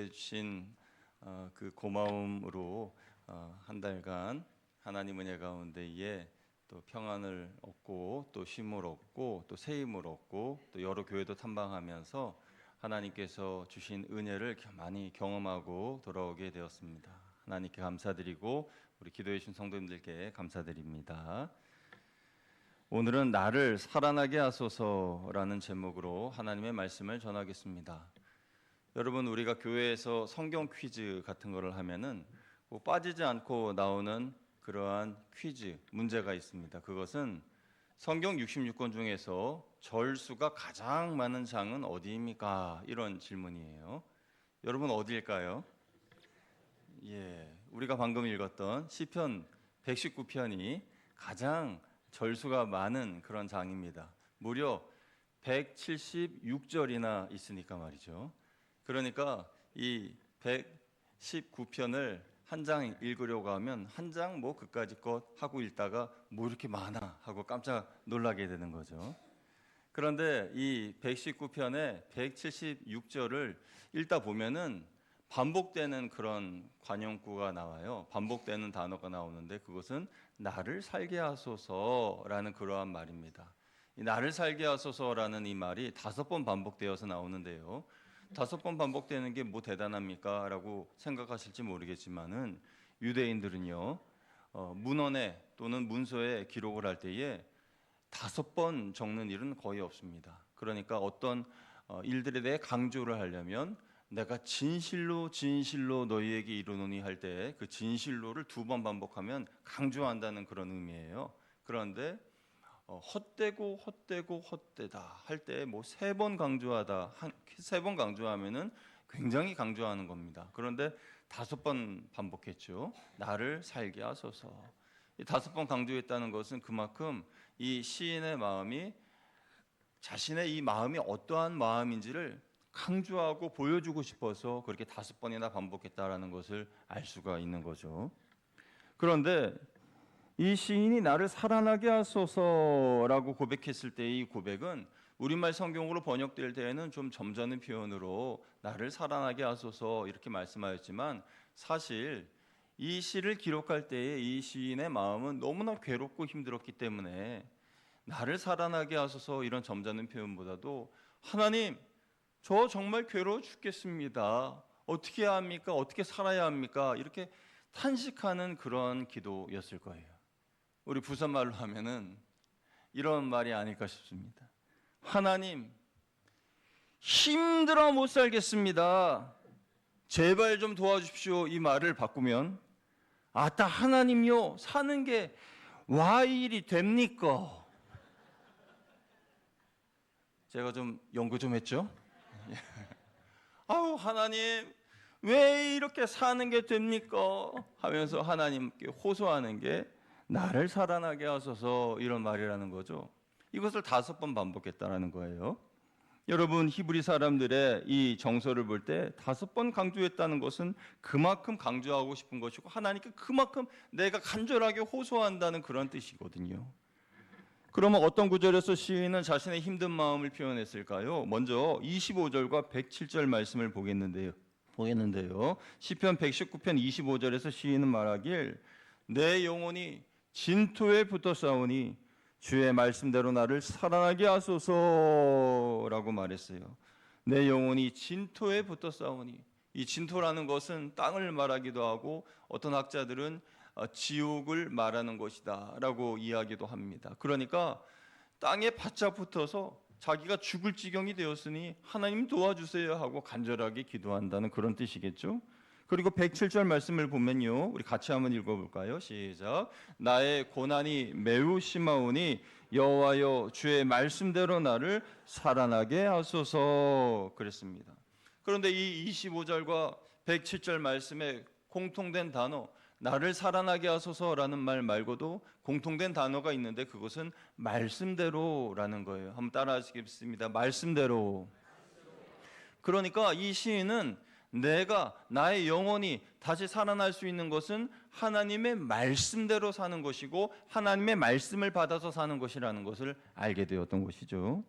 주신 그 고마움으로 한 달간 하나님 은혜 가운데에 또 평안을 얻고 또 쉼을 얻고 또 새 힘을 얻고 또 여러 교회도 탐방하면서 하나님께서 주신 은혜를 많이 경험하고 돌아오게 되었습니다. 하나님께 감사드리고 우리 기도해 주신 성도님들께 감사드립니다. 오늘은 나를 살아나게 하소서라는 제목으로 하나님의 말씀을 전하겠습니다. 여러분, 우리가 교회에서 성경 퀴즈 같은 거를 하면은 꼭 빠지지 않고 나오는 그러한 퀴즈 문제가 있습니다. 그것은 성경 66권 중에서 절수가 가장 많은 장은 어디입니까? 이런 질문이에요. 여러분 어디일까요? 우리가 방금 읽었던 시편 119편이 가장 절수가 많은 그런 장입니다. 무려 176절이나 있으니까 말이죠. 그러니까 이 119편을 한 장 읽으려고 하면 한 장 뭐 그까짓 것 하고 읽다가 뭐 이렇게 많아 하고 깜짝 놀라게 되는 거죠. 그런데 이 119편의 176절을 읽다 보면은 반복되는 그런 관용구가 나와요. 반복되는 단어가 나오는데 그것은 나를 살게 하소서라는 그러한 말입니다. 이 나를 살게 하소서라는 이 말이 5번 반복되어서 나오는데요. 5번 반복되는 게 뭐 대단합니까? 라고 생각하실지 모르겠지만은 유대인들은요, 문헌에 또는 문서에 기록을 할 때에 5번 적는 일은 거의 없습니다. 그러니까 어떤 일들에 대해 강조를 하려면 내가 진실로 너희에게 이르노니 할 때 그 진실로를 2번 반복하면 강조한다는 그런 의미예요. 그런데 헛되고 헛되다 할 때 뭐 3번 강조하다, 3번 강조하면은 굉장히 강조하는 겁니다. 그런데 5번 반복했죠. 나를 살게 하소서. 5번 강조했다는 것은 그만큼 이 시인의 마음이 자신의 이 마음이 어떠한 마음인지를 강조하고 보여주고 싶어서 그렇게 5번이나 반복했다라는 것을 알 수가 있는 거죠. 그런데 이 시인이 나를 살아나게 하소서라고 고백했을 때 이 고백은 우리말 성경으로 번역될 때에는 좀 점잖은 표현으로 나를 살아나게 하소서 이렇게 말씀하였지만 사실 이 시를 기록할 때에 이 시인의 마음은 너무나 괴롭고 힘들었기 때문에 나를 살아나게 하소서 이런 점잖은 표현보다도 하나님, 저 정말 괴로워 죽겠습니다. 어떻게 해야 합니까? 어떻게 살아야 합니까? 이렇게 탄식하는 그런 기도였을 거예요. 우리 부산말로 하면은 이런 말이 아닐까 싶습니다. 하나님, 힘들어 못 살겠습니다. 제발 좀 도와주십시오. 이 말을 바꾸면 아따 하나님요, 사는 게 와 일이 됩니까? 제가 좀 연구 좀 했죠? 아우 하나님, 왜 이렇게 사는 게 됩니까? 하면서 하나님께 호소하는 게 나를 살아나게 하소서 이런 말이라는 거죠. 이것을 5번 반복했다라는 거예요. 여러분, 히브리 사람들의 이 정서를 볼 때 5번 강조했다는 것은 그만큼 강조하고 싶은 것이고 하나님께 그만큼 내가 간절하게 호소한다는 그런 뜻이거든요. 그러면 어떤 구절에서 시인은 자신의 힘든 마음을 표현했을까요? 먼저 25절과 107절 말씀을 보겠는데요. 시편 119편 25절에서 시인은 말하길 내 영혼이 진토에 붙어 싸우니 주의 말씀대로 나를 살아나게 하소서라고 말했어요. 내 영혼이 진토에 붙어 싸우니, 이 진토라는 것은 땅을 말하기도 하고 어떤 학자들은 지옥을 말하는 것이다 라고 이야기도 합니다. 그러니까 땅에 바짝 붙어서 자기가 죽을 지경이 되었으니 하나님 도와주세요 하고 간절하게 기도한다는 그런 뜻이겠죠. 그리고 107절 말씀을 보면요, 우리 같이 한번 읽어볼까요? 시작. 나의 고난이 매우 심하오니 여호와여 주의 말씀대로 나를 살아나게 하소서 그랬습니다. 그런데 이 25절과 107절 말씀에 공통된 단어 나를 살아나게 하소서라는 말 말고도 공통된 단어가 있는데 그것은 말씀대로라는 거예요. 한번 따라 하시겠습니다. 말씀대로. 그러니까 이 시인은 내가 나의 영혼이 다시 살아날 수 있는 것은 하나님의 말씀대로 사는 것이고 하나님의 말씀을 받아서 사는 것이라는 것을 알게 되었던 것이죠.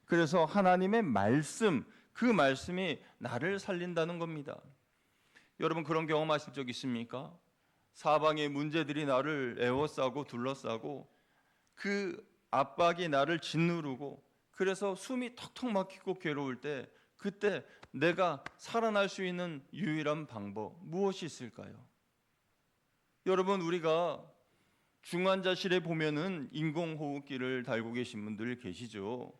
그래서 하나님의 말씀, 그 말씀이 나를 살린다는 겁니다. 여러분 그런 경험하실 적 있습니까? 사방의 문제들이 나를 에워싸고 둘러싸고 그 압박이 나를 짓누르고 그래서 숨이 턱턱 막히고 괴로울 때 그때 내가 살아날 수 있는 유일한 방법 무엇이 있을까요? 여러분 우리가 중환자실에 보면은 인공호흡기를 달고 계신 분들 계시죠.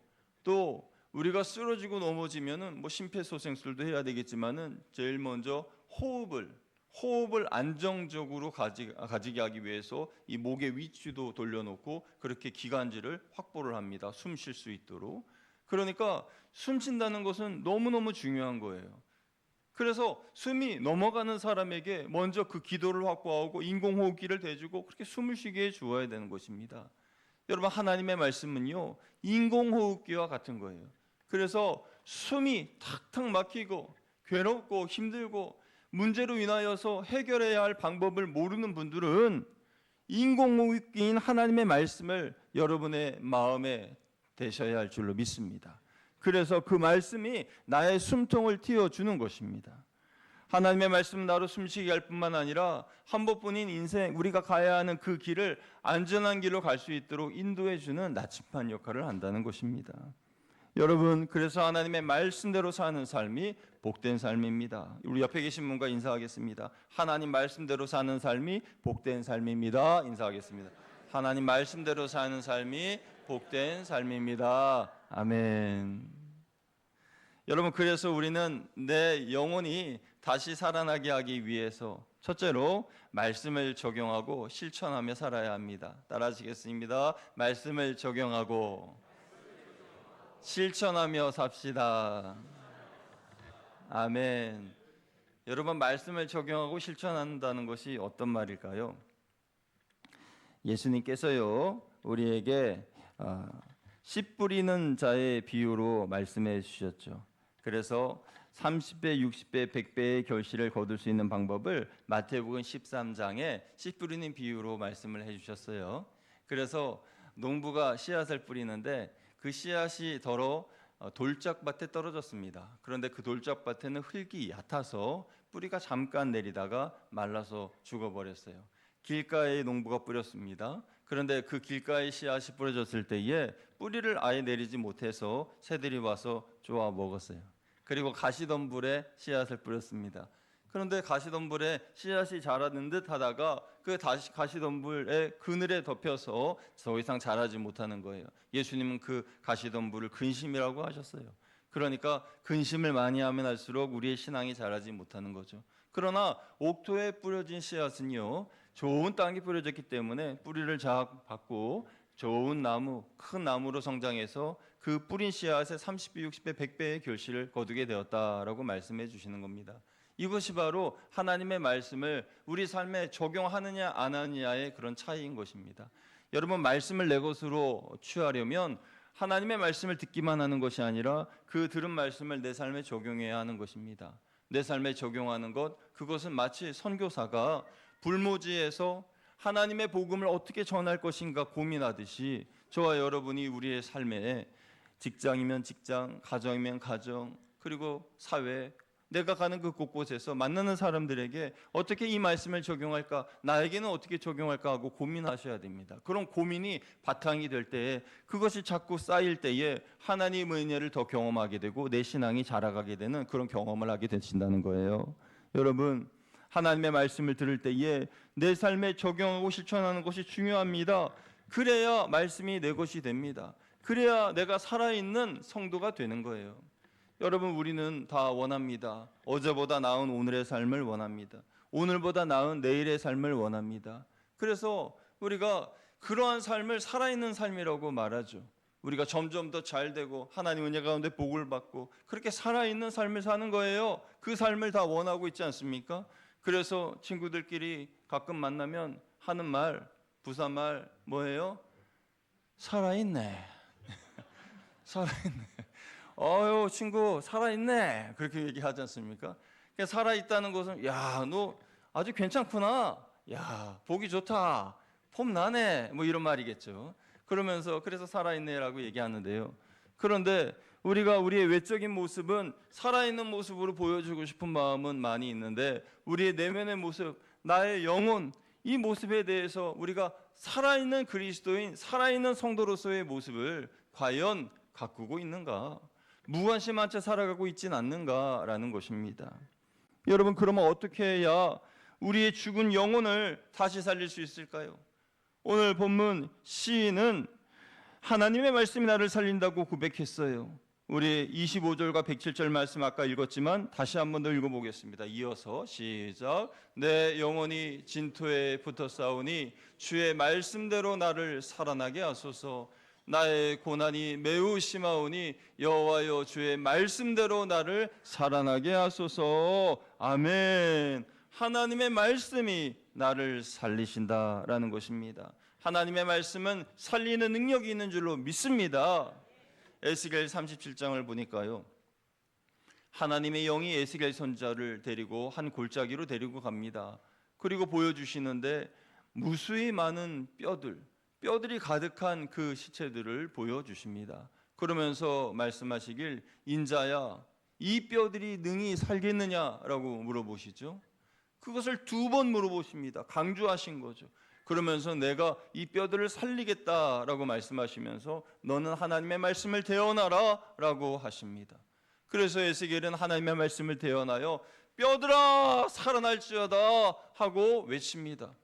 또 우리가 쓰러지고 넘어지면은 뭐 심폐소생술도 해야 되겠지만은 제일 먼저 호흡을 안정적으로 가지게 하기 위해서 이 목의 위치도 돌려놓고 그렇게 기관지를 확보를 합니다. 숨 쉴 수 있도록. 그러니까 숨 쉰다는 것은 너무너무 중요한 거예요. 그래서 숨이 넘어가는 사람에게 먼저 그 기도를 확보하고 인공호흡기를 대주고 그렇게 숨을 쉬게 해 주어야 되는 것입니다. 여러분 하나님의 말씀은요 인공호흡기와 같은 거예요. 그래서 숨이 탁탁 막히고 괴롭고 힘들고 문제로 인하여서 해결해야 할 방법을 모르는 분들은 인공호흡기인 하나님의 말씀을 여러분의 마음에 대셔야 할 줄로 믿습니다. 그래서 그 말씀이 나의 숨통을 틔워주는 것입니다. 하나님의 말씀은 나로 숨쉬게 할 뿐만 아니라 한 번뿐인 인생 우리가 가야 하는 그 길을 안전한 길로 갈 수 있도록 인도해주는 나침반 역할을 한다는 것입니다. 여러분 그래서 하나님의 말씀대로 사는 삶이 복된 삶입니다. 우리 옆에 계신 분과 인사하겠습니다. 하나님 말씀대로 사는 삶이 복된 삶입니다. 인사하겠습니다. 하나님 말씀대로 사는 삶이 복된 삶입니다. 아멘. 여러분 그래서 우리는 내 영혼이 다시 살아나게 하기 위해서 첫째로 말씀을 적용하고 실천하며 살아야 합니다. 따라하시겠습니다. 말씀을 적용하고 실천하며 삽시다. 아멘. 여러분 말씀을 적용하고 실천한다는 것이 어떤 말일까요? 예수님께서요 우리에게 씨 뿌리는 자의 비유로 말씀해 주셨죠. 그래서 30배, 60배, 100배의 결실을 거둘 수 있는 방법을 마태복음 13장에 씨 뿌리는 비유로 말씀을 해주셨어요. 그래서 농부가 씨앗을 뿌리는데 그 씨앗이 더러 돌짝밭에 떨어졌습니다. 그런데 그 돌짝밭에는 흙이 얕아서 뿌리가 잠깐 내리다가 말라서 죽어버렸어요. 길가에 농부가 뿌렸습니다. 그런데 그 길가에 씨앗이 뿌려졌을 때에 뿌리를 아예 내리지 못해서 새들이 와서 쪼아 먹었어요. 그리고 가시덤불에 씨앗을 뿌렸습니다. 그런데 가시덤불에 씨앗이 자라는 듯 하다가 그 가시덤불의 그늘에 덮여서 더 이상 자라지 못하는 거예요. 예수님은 그 가시덤불을 근심이라고 하셨어요. 그러니까 근심을 많이 하면 할수록 우리의 신앙이 자라지 못하는 거죠. 그러나 옥토에 뿌려진 씨앗은요 좋은 땅에 뿌려졌기 때문에 뿌리를 잘 받고 좋은 나무, 큰 나무로 성장해서 그 뿌린 씨앗의 30배, 60배, 100배의 결실을 거두게 되었다라고 말씀해 주시는 겁니다. 이것이 바로 하나님의 말씀을 우리 삶에 적용하느냐 안 하느냐의 그런 차이인 것입니다. 여러분 말씀을 내 것으로 취하려면 하나님의 말씀을 듣기만 하는 것이 아니라 그 들은 말씀을 내 삶에 적용해야 하는 것입니다. 내 삶에 적용하는 것, 그것은 마치 선교사가 불모지에서 하나님의 복음을 어떻게 전할 것인가 고민하듯이 저와 여러분이 우리의 삶에 직장이면 직장, 가정이면 가정, 그리고 사회, 내가 가는 그 곳곳에서 만나는 사람들에게 어떻게 이 말씀을 적용할까, 나에게는 어떻게 적용할까 하고 고민하셔야 됩니다. 그런 고민이 바탕이 될 때에 그것이 자꾸 쌓일 때에 하나님의 은혜를 더 경험하게 되고 내 신앙이 자라가게 되는 그런 경험을 하게 되신다는 거예요. 여러분 하나님의 말씀을 들을 때에 내 삶에 적용하고 실천하는 것이 중요합니다. 그래야 말씀이 내 것이 됩니다. 그래야 내가 살아있는 성도가 되는 거예요. 여러분 우리는 다 원합니다. 어제보다 나은 오늘의 삶을 원합니다. 오늘보다 나은 내일의 삶을 원합니다. 그래서 우리가 그러한 삶을 살아있는 삶이라고 말하죠. 우리가 점점 더 잘되고 하나님 은혜 가운데 복을 받고 그렇게 살아있는 삶을 사는 거예요. 그 삶을 다 원하고 있지 않습니까? 그래서 친구들끼리 가끔 만나면 하는 말, 부사말 뭐예요? 살아있네. 살아있네. 어유 친구 살아있네. 그렇게 얘기하지 않습니까? 살아있다는 것은 야, 너 아주 괜찮구나. 야, 보기 좋다. 폼 나네. 뭐 이런 말이겠죠. 그러면서 그래서 살아있네라고 얘기하는데요. 그런데 우리가 우리의 외적인 모습은 살아있는 모습으로 보여주고 싶은 마음은 많이 있는데 우리의 내면의 모습, 나의 영혼, 이 모습에 대해서 우리가 살아있는 그리스도인, 살아있는 성도로서의 모습을 과연 가꾸고 있는가? 무관심한 채 살아가고 있진 않는가라는 것입니다. 여러분, 그러면 어떻게 해야 우리의 죽은 영혼을 다시 살릴 수 있을까요? 오늘 본문 시인은 하나님의 말씀이 나를 살린다고 고백했어요. 우리 25절과 107절 말씀 아까 읽었지만 다시 한번 더 읽어보겠습니다. 이어서 시작. 내 영혼이 진토에 붙어 싸우니 주의 말씀대로 나를 살아나게 하소서. 나의 고난이 매우 심하오니 여호와여 주의 말씀대로 나를 살아나게 하소서. 아멘. 하나님의 말씀이 나를 살리신다라는 것입니다. 하나님의 말씀은 살리는 능력이 있는 줄로 믿습니다. 에스겔 37장을 보니까요, 하나님의 영이 에스겔 선지자를 데리고 한 골짜기로 데리고 갑니다. 그리고 보여주시는데 무수히 많은 뼈들이 가득한 그 시체들을 보여주십니다. 그러면서 말씀하시길, 인자야 이 뼈들이 능히 살겠느냐라고 물어보시죠. 그것을 2번 물어보십니다. 강조하신 거죠. 그러면서 내가 이 뼈들을 살리겠다라고 말씀하시면서 너는 하나님의 말씀을 대언하라 라고 하십니다. 그래서 에스겔은 하나님의 말씀을 대언하여 뼈들아 살아날지어다 하고 외칩니다.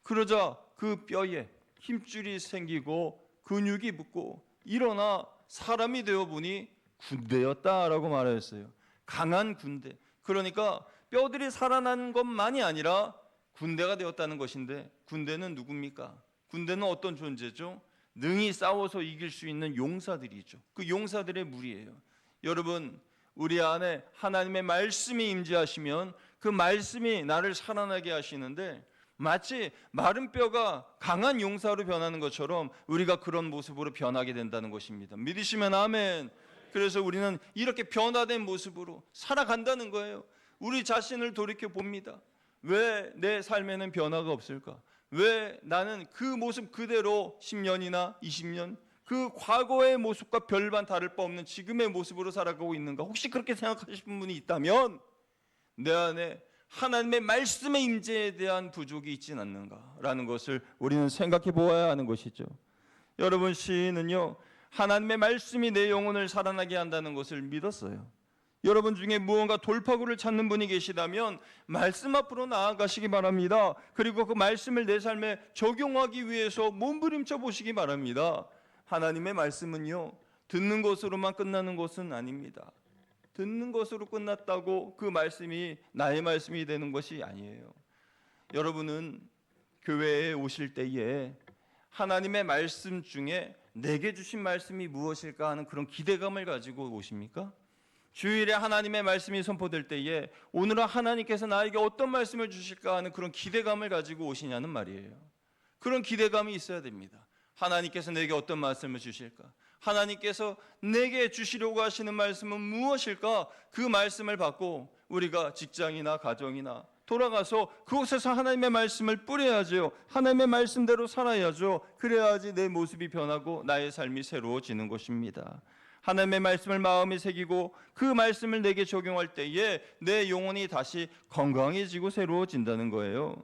그러자 그 뼈에 힘줄이 생기고 근육이 붙고 일어나 사람이 되어보니 군대였다라고 말하였어요. 강한 군대. 그러니까 뼈들이 살아난 것만이 아니라 군대가 되었다는 것인데, 군대는 누굽니까? 군대는 어떤 존재죠? 능히 싸워서 이길 수 있는 용사들이죠. 그 용사들의 무리예요. 여러분, 우리 안에 하나님의 말씀이 임재하시면 그 말씀이 나를 살아나게 하시는데, 마치 마른 뼈가 강한 용사로 변하는 것처럼 우리가 그런 모습으로 변하게 된다는 것입니다. 믿으시면 아멘. 그래서 우리는 이렇게 변화된 모습으로 살아간다는 거예요. 우리 자신을 돌이켜 봅니다. 왜 내 삶에는 변화가 없을까? 왜 나는 그 모습 그대로 10년이나 20년 그 과거의 모습과 별반 다를 바 없는 지금의 모습으로 살아가고 있는가? 혹시 그렇게 생각하시는 분이 있다면 내 안에 하나님의 말씀의 임재에 대한 부족이 있지는 않는가라는 것을 우리는 생각해 보아야 하는 것이죠. 여러분, 시인은요, 하나님의 말씀이 내 영혼을 살아나게 한다는 것을 믿었어요. 여러분 중에 무언가 돌파구를 찾는 분이 계시다면 말씀 앞으로 나아가시기 바랍니다. 그리고 그 말씀을 내 삶에 적용하기 위해서 몸부림쳐 보시기 바랍니다. 하나님의 말씀은요, 듣는 것으로만 끝나는 것은 아닙니다. 듣는 것으로 끝났다고 그 말씀이 나의 말씀이 되는 것이 아니에요. 여러분은 교회에 오실 때에 하나님의 말씀 중에 내게 주신 말씀이 무엇일까 하는 그런 기대감을 가지고 오십니까? 주일에 하나님의 말씀이 선포될 때에 오늘은 하나님께서 나에게 어떤 말씀을 주실까 하는 그런 기대감을 가지고 오시냐는 말이에요. 그런 기대감이 있어야 됩니다. 하나님께서 내게 어떤 말씀을 주실까? 하나님께서 내게 주시려고 하시는 말씀은 무엇일까? 그 말씀을 받고 우리가 직장이나 가정이나 돌아가서 그곳에서 하나님의 말씀을 뿌려야죠. 하나님의 말씀대로 살아야죠. 그래야지 내 모습이 변하고 나의 삶이 새로워지는 것입니다. 하나님의 말씀을 마음에 새기고 그 말씀을 내게 적용할 때에 내 영혼이 다시 건강해지고 새로워진다는 거예요.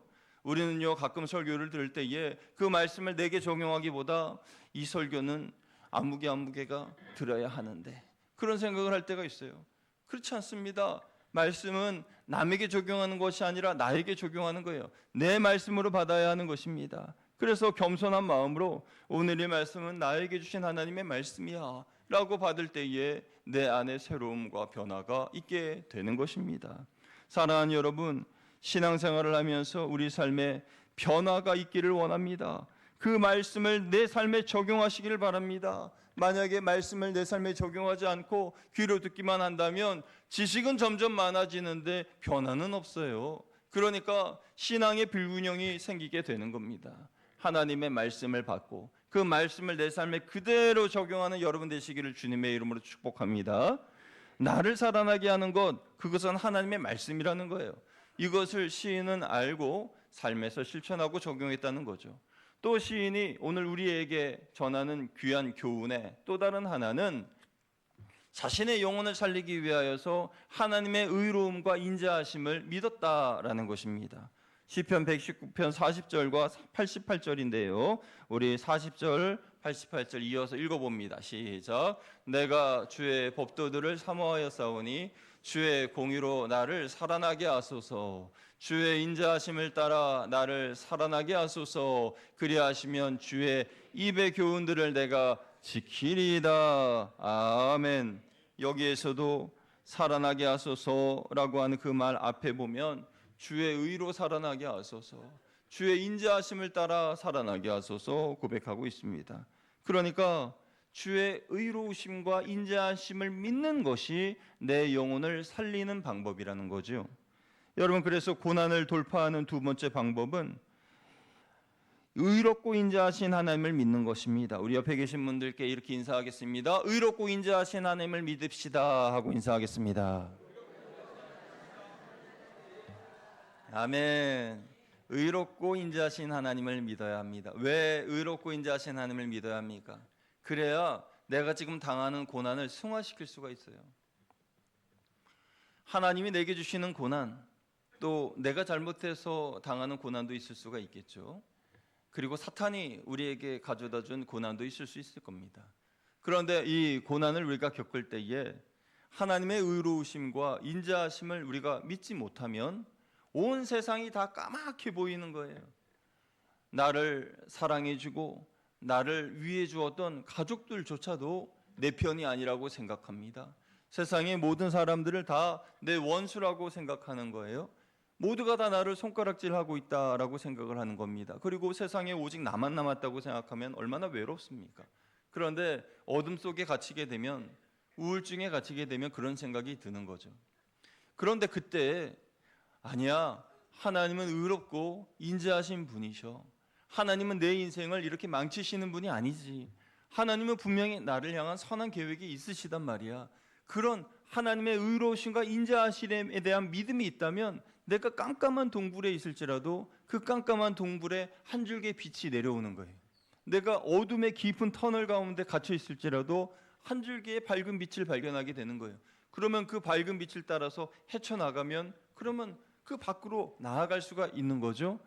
우리는요, 가끔 설교를 들을 때에 그 말씀을 내게 적용하기보다 이 설교는 아무개가 들어야 하는데 그런 생각을 할 때가 있어요. 그렇지 않습니다. 말씀은 남에게 적용하는 것이 아니라 나에게 적용하는 거예요. 내 말씀으로 받아야 하는 것입니다. 그래서 겸손한 마음으로 오늘의 말씀은 나에게 주신 하나님의 말씀이야 라고 받을 때에 내 안에 새로움과 변화가 있게 되는 것입니다. 사랑하는 여러분, 신앙생활을 하면서 우리 삶에 변화가 있기를 원합니다. 그 말씀을 내 삶에 적용하시기를 바랍니다. 만약에 말씀을 내 삶에 적용하지 않고 귀로 듣기만 한다면 지식은 점점 많아지는데 변화는 없어요. 그러니까 신앙의 불균형이 생기게 되는 겁니다. 하나님의 말씀을 받고 그 말씀을 내 삶에 그대로 적용하는 여러분 되시기를 주님의 이름으로 축복합니다. 나를 살아나게 하는 것, 그것은 하나님의 말씀이라는 거예요. 이것을 시인은 알고 삶에서 실천하고 적용했다는 거죠. 또 시인이 오늘 우리에게 전하는 귀한 교훈의 또 다른 하나는 자신의 영혼을 살리기 위하여서 하나님의 의로움과 인자하심을 믿었다라는 것입니다. 시편 119편 40절과 88절인데요. 우리 40절, 88절 이어서 읽어봅니다. 시작. 내가 주의 법도들을 사모하였사오니 주의 공의로 나를 살아나게 하소서. 주의 인자하심을 따라 나를 살아나게 하소서. 그리하시면 주의 입의 교훈들을 내가 지키리이다. 아멘. 여기에서도 살아나게 하소서라고 하는 그 말 앞에 보면 주의 의로 살아나게 하소서, 주의 인자하심을 따라 살아나게 하소서 고백하고 있습니다. 그러니까 주의 의로우심과 인자하심을 믿는 것이 내 영혼을 살리는 방법이라는 거죠. 여러분, 그래서 고난을 돌파하는 두 번째 방법은 의롭고 인자하신 하나님을 믿는 것입니다. 우리 옆에 계신 분들께 이렇게 인사하겠습니다. 의롭고 인자하신 하나님을 믿읍시다 하고 인사하겠습니다. 아멘. 의롭고 인자하신 하나님을 믿어야 합니다. 왜 의롭고 인자하신 하나님을 믿어야 합니까? 그래야 내가 지금 당하는 고난을 승화시킬 수가 있어요. 하나님이 내게 주시는 고난, 또 내가 잘못해서 당하는 고난도 있을 수가 있겠죠. 그리고 사탄이 우리에게 가져다 준 고난도 있을 수 있을 겁니다. 그런데 이 고난을 우리가 겪을 때에 하나님의 의로우심과 인자하심을 우리가 믿지 못하면 온 세상이 다 까맣게 보이는 거예요. 나를 사랑해주고 나를 위해 주었던 가족들조차도 내 편이 아니라고 생각합니다. 세상의 모든 사람들을 다 내 원수라고 생각하는 거예요. 모두가 다 나를 손가락질하고 있다라고 생각을 하는 겁니다. 그리고 세상에 오직 나만 남았다고 생각하면 얼마나 외롭습니까? 그런데 어둠 속에 갇히게 되면, 우울증에 갇히게 되면 그런 생각이 드는 거죠. 그런데 그때 아니야, 하나님은 의롭고 인자하신 분이셔. 하나님은 내 인생을 이렇게 망치시는 분이 아니지. 하나님은 분명히 나를 향한 선한 계획이 있으시단 말이야. 그런 하나님의 의로우심과 인자하심에 대한 믿음이 있다면 내가 깜깜한 동굴에 있을지라도 그 깜깜한 동굴에 한 줄기의 빛이 내려오는 거예요. 내가 어둠의 깊은 터널 가운데 갇혀 있을지라도 한 줄기의 밝은 빛을 발견하게 되는 거예요. 그러면 그 밝은 빛을 따라서 헤쳐나가면 그러면 그 밖으로 나아갈 수가 있는 거죠.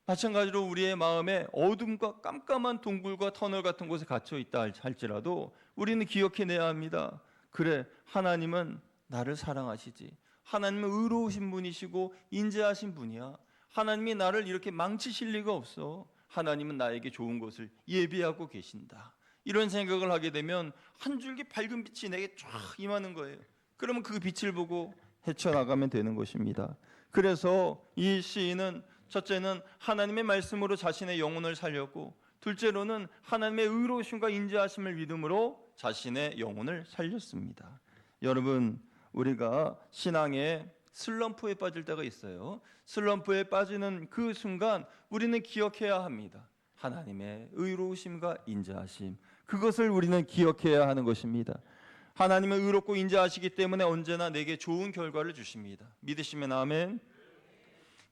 마찬가지로 우리의 마음에 어둠과 깜깜한 동굴과 터널 같은 곳에 갇혀 있다 할지라도 우리는 기억해내야 합니다. 그래, 하나님은 나를 사랑하시지. 하나님은 의로우신 분이시고 인자하신 분이야. 하나님이 나를 이렇게 망치실 리가 없어. 하나님은 나에게 좋은 것을 예비하고 계신다. 이런 생각을 하게 되면 한 줄기 밝은 빛이 내게 쫙 임하는 거예요. 그러면 그 빛을 보고 헤쳐나가면 되는 것입니다. 그래서 이 시인은 첫째는 하나님의 말씀으로 자신의 영혼을 살렸고, 둘째로는 하나님의 의로우심과 인자하심을 믿음으로 자신의 영혼을 살렸습니다. 여러분, 우리가 신앙에 슬럼프에 빠질 때가 있어요. 슬럼프에 빠지는 그 순간 우리는 기억해야 합니다. 하나님의 의로우심과 인자하심, 그것을 우리는 기억해야 하는 것입니다. 하나님은 의롭고 인자하시기 때문에 언제나 내게 좋은 결과를 주십니다. 믿으시면 아멘.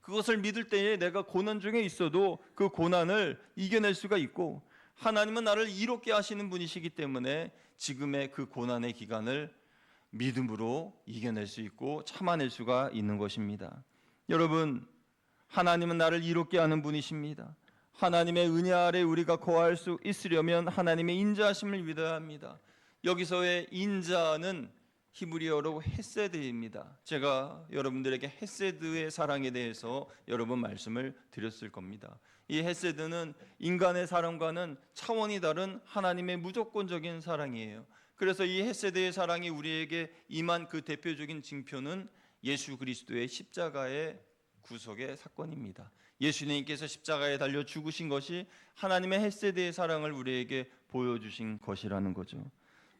그것을 믿을 때에 내가 고난 중에 있어도 그 고난을 이겨낼 수가 있고, 하나님은 나를 이롭게 하시는 분이시기 때문에 지금의 그 고난의 기간을 믿음으로 이겨낼 수 있고 참아낼 수가 있는 것입니다. 여러분, 하나님은 나를 이롭게 하는 분이십니다. 하나님의 은혜 아래 우리가 거할 수 있으려면 하나님의 인자하심을 믿어야 합니다. 여기서의 인자는 히브리어로 헤세드입니다. 제가 여러분들에게 헤세드의 사랑에 대해서 여러 번 말씀을 드렸을 겁니다. 이 헤세드는 인간의 사랑과는 차원이 다른 하나님의 무조건적인 사랑이에요. 그래서 이 헤세드의 사랑이 우리에게 임한 그 대표적인 징표는 예수 그리스도의 십자가의 구속의 사건입니다. 예수님께서 십자가에 달려 죽으신 것이 하나님의 헤세드의 사랑을 우리에게 보여주신 것이라는 거죠.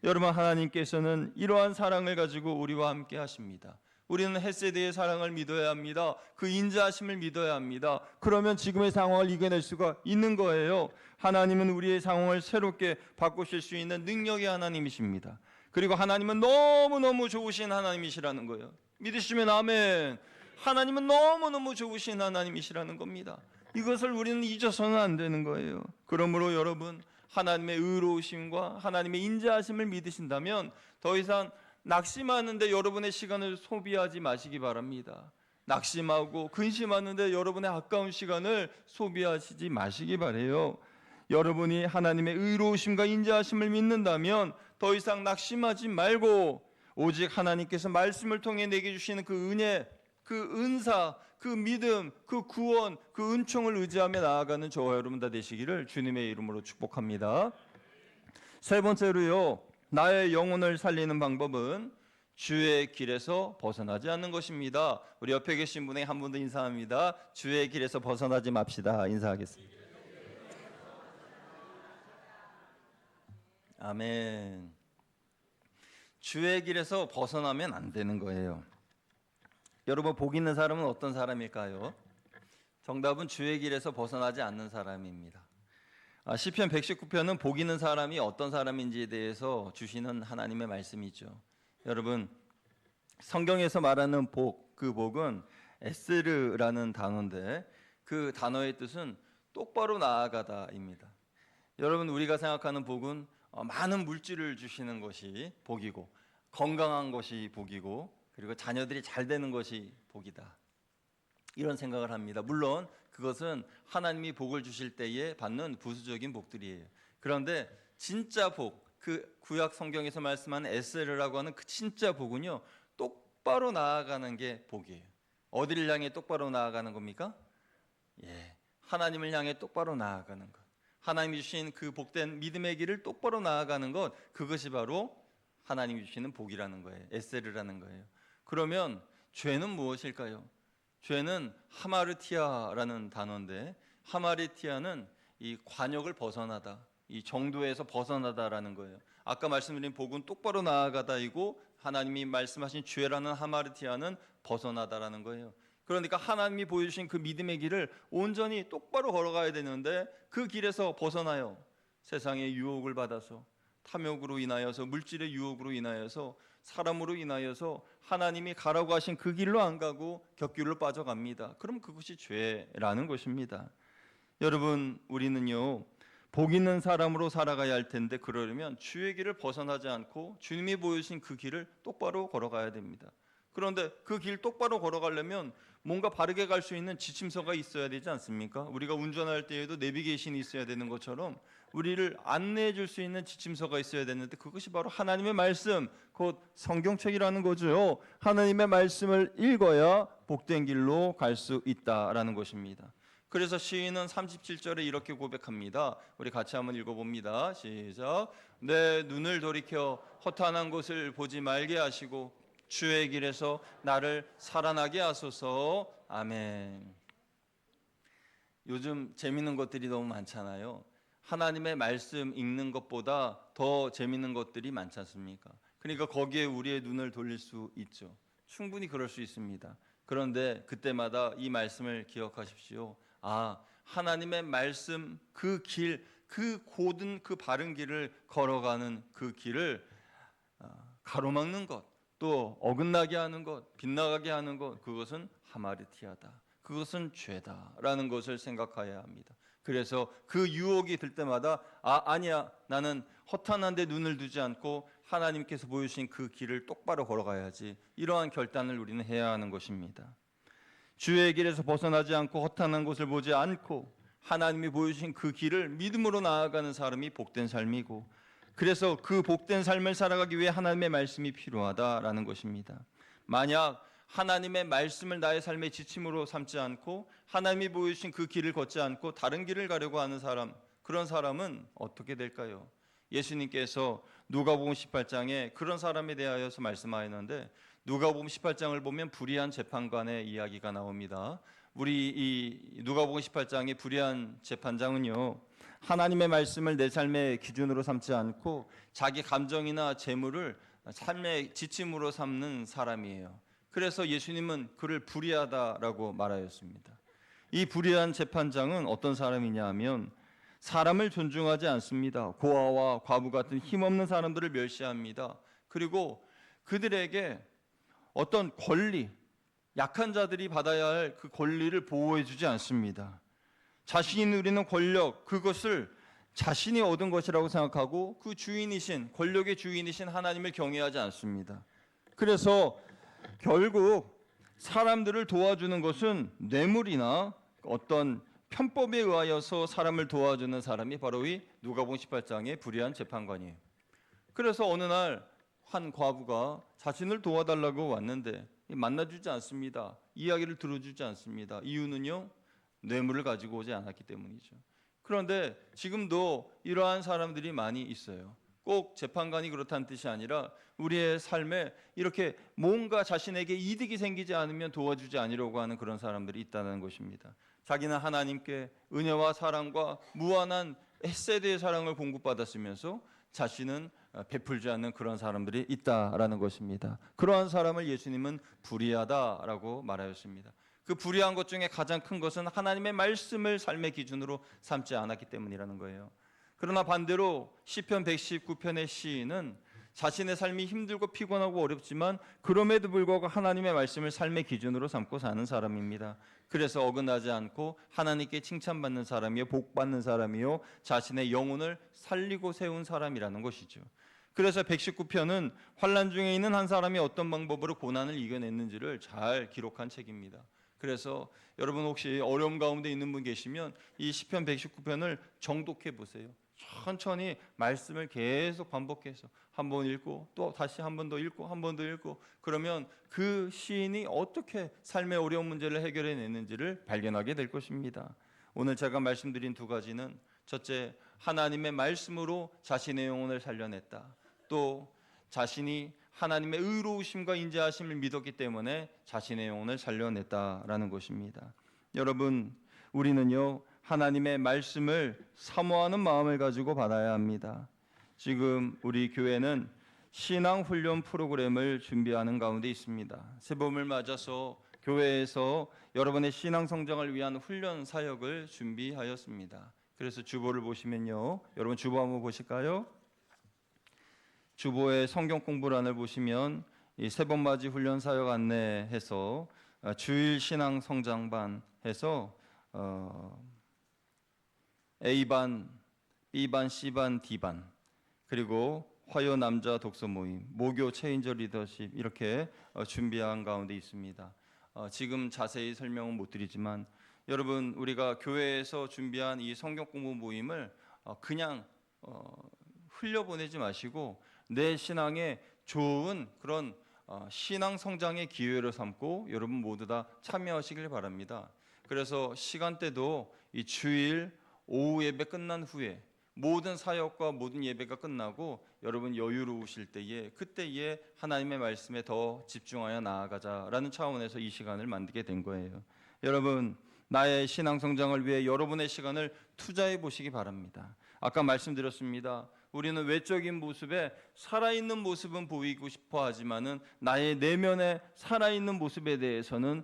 여러분, 하나님께서는 이러한 사랑을 가지고 우리와 함께 하십니다. 우리는 헤세드의 사랑을 믿어야 합니다. 그 인자하심을 믿어야 합니다. 그러면 지금의 상황을 이겨낼 수가 있는 거예요. 하나님은 우리의 상황을 새롭게 바꾸실 수 있는 능력의 하나님이십니다. 그리고 하나님은 너무너무 좋으신 하나님이시라는 거예요. 믿으시면 아멘. 하나님은 너무너무 좋으신 하나님이시라는 겁니다. 이것을 우리는 잊어서는 안 되는 거예요. 그러므로 여러분, 하나님의 의로우심과 하나님의 인자하심을 믿으신다면 더 이상 낙심하는데 여러분의 시간을 소비하지 마시기 바랍니다. 낙심하고 근심하는데 여러분의 아까운 시간을 소비하시지 마시기 바래요. 여러분이 하나님의 의로우심과 인자하심을 믿는다면 더 이상 낙심하지 말고 오직 하나님께서 말씀을 통해 내게 주시는 그 은혜, 그 은사, 그 믿음, 그 구원, 그 은총을 의지하며 나아가는 저와 여러분 다 되시기를 주님의 이름으로 축복합니다. 세 번째로요, 나의 영혼을 살리는 방법은 주의 길에서 벗어나지 않는 것입니다. 우리 옆에 계신 분에게 한 번 더 인사합니다. 주의 길에서 벗어나지 맙시다. 인사하겠습니다. 아멘. 주의 길에서 벗어나면 안 되는 거예요. 여러분, 복 있는 사람은 어떤 사람일까요? 정답은 주의 길에서 벗어나지 않는 사람입니다. 시편 119편은 복 있는 사람이 어떤 사람인지에 대해서 주시는 하나님의 말씀이죠. 여러분, 성경에서 말하는 복, 그 복은 에스르라는 단어인데 그 단어의 뜻은 똑바로 나아가다입니다. 여러분, 우리가 생각하는 복은 많은 물질을 주시는 것이 복이고, 건강한 것이 복이고, 그리고 자녀들이 잘 되는 것이 복이다, 이런 생각을 합니다. 물론 그것은 하나님이 복을 주실 때에 받는 부수적인 복들이에요. 그런데 진짜 복, 그 구약 성경에서 말씀하는 에스르라고 하는 그 진짜 복은요, 똑바로 나아가는 게 복이에요. 어디를 향해 똑바로 나아가는 겁니까? 하나님을 향해 똑바로 나아가는 것. 하나님이 주신 그 복된 믿음의 길을 똑바로 나아가는 것, 그것이 바로 하나님이 주시는 복이라는 거예요. 에스르라는 거예요. 그러면 죄는 무엇일까요? 죄는 하마르티아라는 단어인데, 하마르티아는 이 관역을 벗어나다, 이 정도에서 벗어나다라는 거예요. 아까 말씀드린 복은 똑바로 나아가다이고, 하나님이 말씀하신 죄라는 하마르티아는 벗어나다라는 거예요. 그러니까 하나님이 보여주신 그 믿음의 길을 온전히 똑바로 걸어가야 되는데 그 길에서 벗어나요. 세상의 유혹을 받아서, 탐욕으로 인하여서, 물질의 유혹으로 인하여서, 사람으로 인하여서 하나님이 가라고 하신 그 길로 안 가고 곁길로 빠져갑니다. 그럼 그것이 죄라는 것입니다. 여러분, 우리는요, 복 있는 사람으로 살아가야 할 텐데 그러려면 주의 길을 벗어나지 않고 주님이 보여주신 그 길을 똑바로 걸어가야 됩니다. 그런데 그 길 똑바로 걸어가려면 뭔가 바르게 갈 수 있는 지침서가 있어야 되지 않습니까? 우리가 운전할 때에도 내비게이션이 있어야 되는 것처럼 우리를 안내해 줄 수 있는 지침서가 있어야 되는데 그것이 바로 하나님의 말씀, 곧 성경책이라는 거죠. 하나님의 말씀을 읽어야 복된 길로 갈 수 있다라는 것입니다. 그래서 시인은 37절에 이렇게 고백합니다. 우리 같이 한번 읽어봅니다. 시작. 내 눈을 돌이켜 허탄한 곳을 보지 말게 하시고 주의 길에서 나를 살아나게 하소서. 아멘. 요즘 재밌는 것들이 너무 많잖아요. 하나님의 말씀 읽는 것보다 더 재밌는 것들이 많지 않습니까? 그러니까 거기에 우리의 눈을 돌릴 수 있죠. 충분히 그럴 수 있습니다. 그런데 그때마다 이 말씀을 기억하십시오. 하나님의 말씀, 그 길, 그 고든 그 바른 길을 걸어가는 그 길을 가로막는 것, 또 어긋나게 하는 것, 빗나가게 하는 것, 그것은 하마르티아다, 그것은 죄다라는 것을 생각해야 합니다. 그래서 그 유혹이 들 때마다 아니야, 나는 허탄한 데 눈을 두지 않고 하나님께서 보여주신 그 길을 똑바로 걸어가야지, 이러한 결단을 우리는 해야 하는 것입니다. 주의 길에서 벗어나지 않고 허탄한 곳을 보지 않고 하나님이 보여주신 그 길을 믿음으로 나아가는 사람이 복된 삶이고, 그래서 그 복된 삶을 살아가기 위해 하나님의 말씀이 필요하다라는 것입니다. 만약 하나님의 말씀을 나의 삶의 지침으로 삼지 않고 하나님이 보여주신 그 길을 걷지 않고 다른 길을 가려고 하는 사람, 그런 사람은 어떻게 될까요? 예수님께서 누가복음 18장에 그런 사람에 대하여서 말씀하였는데, 누가복음 18장을 보면 불의한 재판관의 이야기가 나옵니다. 우리 이 누가복음 18장의 불의한 재판장은요, 하나님의 말씀을 내 삶의 기준으로 삼지 않고 자기 감정이나 재물을 삶의 지침으로 삼는 사람이에요. 그래서 예수님은 그를 불의하다라고 말하였습니다. 이 불의한 재판장은 어떤 사람이냐 하면 사람을 존중하지 않습니다. 고아와 과부 같은 힘없는 사람들을 멸시합니다. 그리고 그들에게 어떤 권리, 약한 자들이 받아야 할 그 권리를 보호해 주지 않습니다. 자신이 누리는 권력, 그것을 자신이 얻은 것이라고 생각하고 그 주인이신, 권력의 주인이신 하나님을 경외하지 않습니다. 그래서 결국 사람들을 도와주는 것은 뇌물이나 어떤 편법에 의하여서 사람을 도와주는 사람이 바로 이 누가복음 18장의 불의한 재판관이에요. 그래서 어느 날 한 과부가 자신을 도와달라고 왔는데 만나주지 않습니다. 이야기를 들어주지 않습니다. 이유는요, 뇌물을 가지고 오지 않았기 때문이죠. 그런데 지금도 이러한 사람들이 많이 있어요. 꼭 재판관이 그렇다는 뜻이 아니라 우리의 삶에 이렇게 뭔가 자신에게 이득이 생기지 않으면 도와주지 않으려고 하는 그런 사람들이 있다는 것입니다. 자기는 하나님께 은혜와 사랑과 무한한 햇세대의 사랑을 공급받았으면서 자신은 베풀지 않는 그런 사람들이 있다라는 것입니다. 그러한 사람을 예수님은 불의하다라고 말하였습니다. 그 불의한 것 중에 가장 큰 것은 하나님의 말씀을 삶의 기준으로 삼지 않았기 때문이라는 거예요. 그러나 반대로 시편 119편의 시인은 자신의 삶이 힘들고 피곤하고 어렵지만 그럼에도 불구하고 하나님의 말씀을 삶의 기준으로 삼고 사는 사람입니다. 그래서 어긋나지 않고 하나님께 칭찬받는 사람이요, 복받는 사람이요, 자신의 영혼을 살리고 세운 사람이라는 것이죠. 그래서 119편은 환난 중에 있는 한 사람이 어떤 방법으로 고난을 이겨냈는지를 잘 기록한 책입니다. 그래서 여러분 혹시 어려움 가운데 있는 분 계시면 이 시편 119편을 정독해 보세요. 천천히 말씀을 계속 반복해서 한 번 읽고 또 다시 한 번 더 읽고 한 번 더 읽고, 그러면 그 시인이 어떻게 삶의 어려운 문제를 해결해 냈는지를 발견하게 될 것입니다. 오늘 제가 말씀드린 두 가지는, 첫째, 하나님의 말씀으로 자신의 영혼을 살려냈다. 또 자신이 하나님의 의로우심과 인자하심을 믿었기 때문에 자신의 영혼을 살려냈다라는 것입니다. 여러분, 우리는요, 하나님의 말씀을 사모하는 마음을 가지고 받아야 합니다. 지금 우리 교회는 신앙훈련 프로그램을 준비하는 가운데 있습니다. 새봄을 맞아서 교회에서 여러분의 신앙 성장을 위한 훈련 사역을 준비하였습니다. 그래서 주보를 보시면요, 여러분 주보 한번 보실까요? 주보의 성경 공부란을 보시면 이 새봄맞이 훈련 사역 안내해서 주일 신앙 성장반 해서 A반, B반, C반, D반, 그리고 화요 남자 독서 모임, 모교 체인저 리더십, 이렇게 준비한 가운데 있습니다. 지금 자세히 설명은 못 드리지만 여러분, 우리가 교회에서 준비한 이 성경 공부 모임을 그냥 흘려보내지 마시고 내 신앙에 좋은 그런 신앙 성장의 기회로 삼고 여러분 모두 다 참여하시길 바랍니다. 그래서 시간대도 이 주일 오후 예배 끝난 후에 모든 사역과 모든 예배가 끝나고 여러분 여유로우실 때에, 그때에 하나님의 말씀에 더 집중하여 나아가자라는 차원에서 이 시간을 만들게 된 거예요. 여러분, 나의 신앙 성장을 위해 여러분의 시간을 투자해 보시기 바랍니다. 아까 말씀드렸습니다. 우리는 외적인 모습에 살아있는 모습은 보이고 싶어 하지만은 나의 내면의 살아있는 모습에 대해서는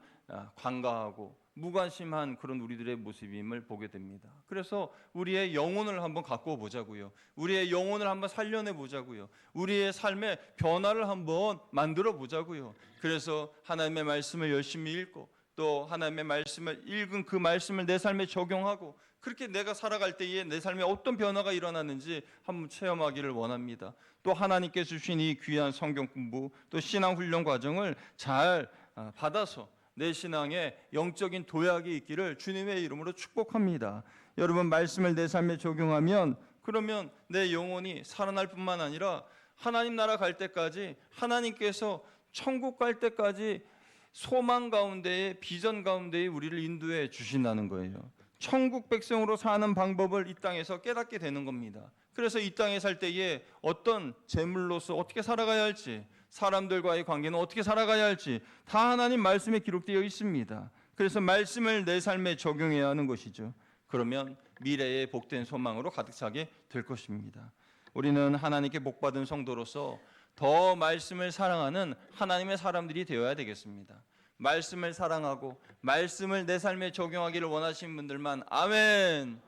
관가하고 무관심한 그런 우리들의 모습임을 보게 됩니다. 그래서 우리의 영혼을 한번 갖고 보자고요. 우리의 영혼을 한번 살려내 보자고요. 우리의 삶의 변화를 한번 만들어 보자고요. 그래서 하나님의 말씀을 열심히 읽고 또 하나님의 말씀을 읽은 그 말씀을 내 삶에 적용하고, 그렇게 내가 살아갈 때에 내 삶에 어떤 변화가 일어나는지 한번 체험하기를 원합니다. 또 하나님께서 주신 이 귀한 성경 공부 또 신앙 훈련 과정을 잘 받아서 내 신앙에 영적인 도약이 있기를 주님의 이름으로 축복합니다. 여러분, 말씀을 내 삶에 적용하면 그러면 내 영혼이 살아날 뿐만 아니라 하나님 나라 갈 때까지, 하나님께서 천국 갈 때까지 소망 가운데에, 비전 가운데에 우리를 인도해 주신다는 거예요. 천국 백성으로 사는 방법을 이 땅에서 깨닫게 되는 겁니다. 그래서 이 땅에 살 때에 어떤 재물로서 어떻게 살아가야 할지, 사람들과의 관계는 어떻게 살아가야 할지 다 하나님 말씀에 기록되어 있습니다. 그래서 말씀을 내 삶에 적용해야 하는 것이죠. 그러면 미래의 복된 소망으로 가득 차게 될 것입니다. 우리는 하나님께 복받은 성도로서 더 말씀을 사랑하는 하나님의 사람들이 되어야 되겠습니다. 말씀을 사랑하고 말씀을 내 삶에 적용하기를 원하시는 분들만 아멘,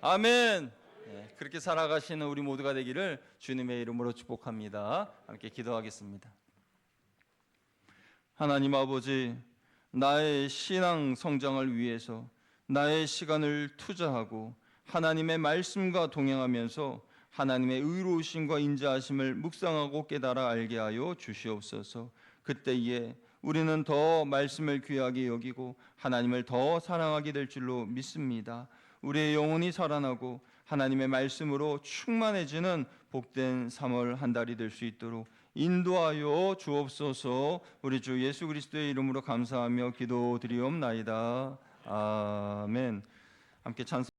아멘. 네, 그렇게 살아가시는 우리 모두가 되기를 주님의 이름으로 축복합니다. 함께 기도하겠습니다. 하나님 아버지, 나의 신앙 성장을 위해서 나의 시간을 투자하고 하나님의 말씀과 동행하면서 하나님의 의로우심과 인자하심을 묵상하고 깨달아 알게 하여 주시옵소서. 그때에 우리는 더 말씀을 귀하게 여기고 하나님을 더 사랑하게 될 줄로 믿습니다. 우리의 영혼이 살아나고 하나님의 말씀으로 충만해지는 복된 3월 한 달이 될 수 있도록 인도하여 주옵소서. 우리 주 예수 그리스도의 이름으로 감사하며 기도드리옵나이다. 아멘. 함께 찬송